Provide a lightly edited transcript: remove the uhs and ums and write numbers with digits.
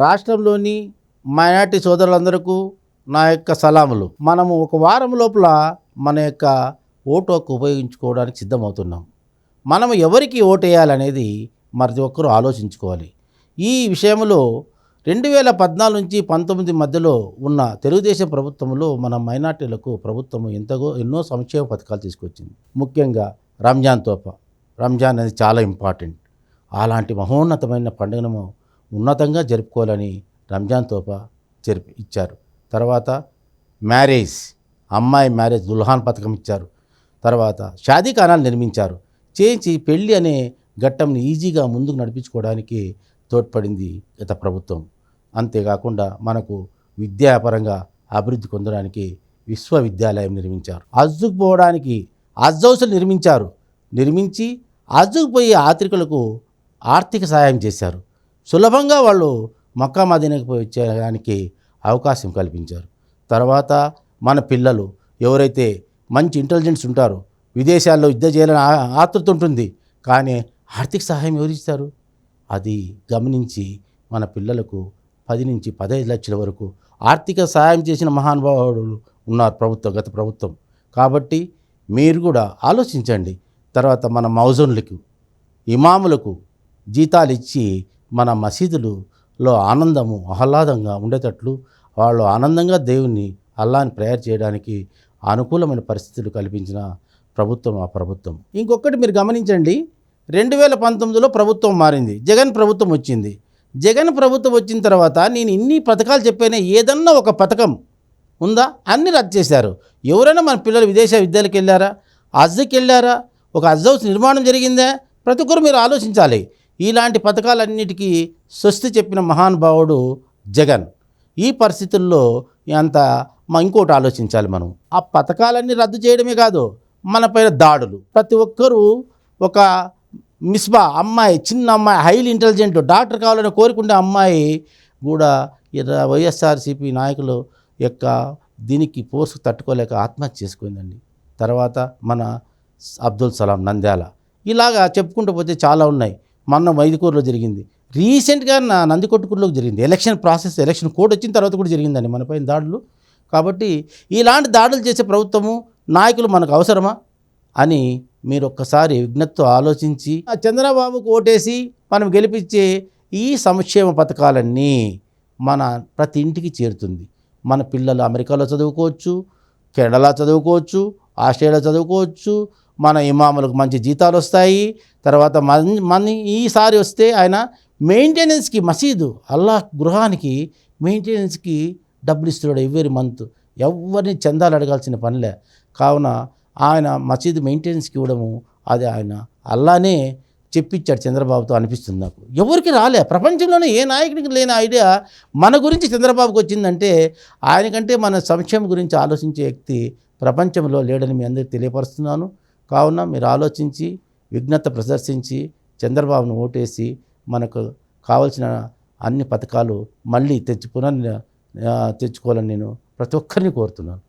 రాష్ట్రంలోని మైనార్టీ సోదరులందరికీ నా యొక్క సలాములు. మనము ఒక వారం లోపల మన యొక్క ఓటు హక్కు ఉపయోగించుకోవడానికి సిద్ధమవుతున్నాం. మనం ఎవరికి ఓటేయాలనేది ప్రతి ఒక్కరూ ఆలోచించుకోవాలి. ఈ విషయంలో 2014 నుంచి 19 మధ్యలో ఉన్న తెలుగుదేశం ప్రభుత్వంలో మన మైనార్టీలకు ప్రభుత్వం ఎన్నో సంక్షేమ పథకాలు తీసుకొచ్చింది. ముఖ్యంగా రంజాన్ తోఫా. రంజాన్ అనేది చాలా ఇంపార్టెంట్. అలాంటి మహోన్నతమైన పండుగను ఉన్నతంగా జరుపుకోవాలని రంజాన్ తోఫా ఇచ్చారు. తర్వాత మ్యారేజ్, అమ్మాయి మ్యారేజ్ దుల్హాన్ పథకం ఇచ్చారు. తర్వాత షాదీ ఖానాలు నిర్మించారు. చేయించి పెళ్ళి అనే ఘట్టంని ఈజీగా ముందుకు నడిపించుకోవడానికి తోడ్పడింది గత ప్రభుత్వం. అంతేకాకుండా మనకు విద్యాపరంగా అభివృద్ధి పొందడానికి విశ్వవిద్యాలయం నిర్మించారు. హజ్జుకు పోవడానికి హజ్ హౌస్లు నిర్మించి హజ్జుకు పోయే యాత్రికులకు ఆర్థిక సహాయం చేశారు. సులభంగా వాళ్ళు మక్కా మదీనాకు పోయి వచ్చేయడానికి అవకాశం కల్పించారు. తర్వాత మన పిల్లలు ఎవరైతే మంచి ఇంటెలిజెన్స్ ఉంటారో, విదేశాల్లో యుద్ధం చేయాలని ఆతృత ఉంటుంది, కానీ ఆర్థిక సహాయం ఎవరిస్తారు? అది గమనించి మన పిల్లలకు 10 నుంచి 15 లక్షల వరకు ఆర్థిక సహాయం చేసిన మహానుభావులు ఉన్నారు గత ప్రభుత్వం. కాబట్టి మీరు కూడా ఆలోచించండి. తర్వాత మన మౌజన్లకు, ఇమాములకు జీతాలు ఇచ్చి మన మసీదులలో ఆనందము ఆహ్లాదంగా ఉండేటట్లు వాళ్ళు ఆనందంగా దేవుణ్ణి అల్లాని ప్రేయర్ చేయడానికి అనుకూలమైన పరిస్థితులు కల్పించిన ప్రభుత్వం ఆ ప్రభుత్వం. ఇంకొకటి మీరు గమనించండి, 2019లో ప్రభుత్వం మారింది, జగన్ ప్రభుత్వం వచ్చింది. జగన్ ప్రభుత్వం వచ్చిన తర్వాత నేను ఇన్ని పథకాలు చెప్పానే, ఏదన్నా ఒక పథకం ఉందా? అన్నీ రద్దు చేశారు. ఎవరైనా మన పిల్లలు విదేశ విద్యాలకు వెళ్ళారా? హజ్కి వెళ్ళారా? ఒక హజ్ హౌస్ నిర్మాణం జరిగిందా? ప్రతి ఒక్కరు మీరు ఆలోచించాలి. ఇలాంటి పథకాలన్నిటికీ స్వస్తి చెప్పిన మహానుభావుడు జగన్. ఈ పరిస్థితుల్లో ఇంకోటి ఆలోచించాలి. మనం ఆ పథకాలన్నీ రద్దు చేయడమే కాదు, మన పైన దాడులు. ప్రతి ఒక్కరూ ఒక మిస్బా అమ్మాయి, చిన్న అమ్మాయి, హైలీ ఇంటెలిజెంట్, డాక్టర్ కావాలని కోరుకుంటే అమ్మాయి కూడా వైఎస్ఆర్సీపీ నాయకులు యొక్క దీనికి పోస్టు తట్టుకోలేక ఆత్మహత్య చేసుకుందండి. తర్వాత మన అబ్దుల్ సలాం నంద్యాల. ఇలాగా చెప్పుకుంటూ పోతే చాలా ఉన్నాయి. మొన్న మైదుకూరులో జరిగింది, రీసెంట్గా నందికొట్టుకూరులో జరిగింది. ఎలక్షన్ కోడ్ వచ్చిన తర్వాత కూడా జరిగిందండి మన పైన దాడులు. కాబట్టి ఇలాంటి దాడులు చేసే ప్రభుత్వము, నాయకులు మనకు అవసరమా అని మీరు ఒక్కసారి విజ్ఞతతో ఆలోచించి చంద్రబాబుకు ఓటేసి మనం గెలిపించే ఈ సంక్షేమ పథకాలన్నీ మన ప్రతి ఇంటికి చేరుతుంది. మన పిల్లలు అమెరికాలో చదువుకోవచ్చు, కెనడాలో చదువుకోవచ్చు, ఆస్ట్రేలియాలో చదువుకోవచ్చు. మన ఇమాములకు మంచి జీతాలు వస్తాయి. తర్వాత మన ఈసారి వస్తే ఆయన మెయింటెనెన్స్కి, మసీదు అల్లాహ్ గృహానికి మెయింటెనెన్స్కి డబ్బులు ఇస్తున్నాడు ఎవ్రీ మంత్. ఎవరిని చందాలు అడగాల్సిన పనిలే. కావున ఆయన మసీదు మెయింటెనెన్స్కి ఇవ్వడము అది ఆయన అల్లానే చెప్పించాడు చంద్రబాబుతో అనిపిస్తుంది నాకు. ఎవరికి రాలే, ప్రపంచంలోనే ఏ నాయకుడికి లేని ఐడియా మన గురించి చంద్రబాబుకి వచ్చిందంటే, ఆయనకంటే మన సంక్షేమం గురించి ఆలోచించే వ్యక్తి ప్రపంచంలో లేడని మీ అందరికీ తెలియపరుస్తున్నాను. కావున మీరు ఆలోచించి విజ్ఞత ప్రదర్శించి చంద్రబాబును ఓటేసి మనకు కావాల్సిన అన్ని పథకాలు మళ్ళీ తెచ్చుకోవాలని నేను ప్రతి ఒక్కరిని కోరుతున్నాను.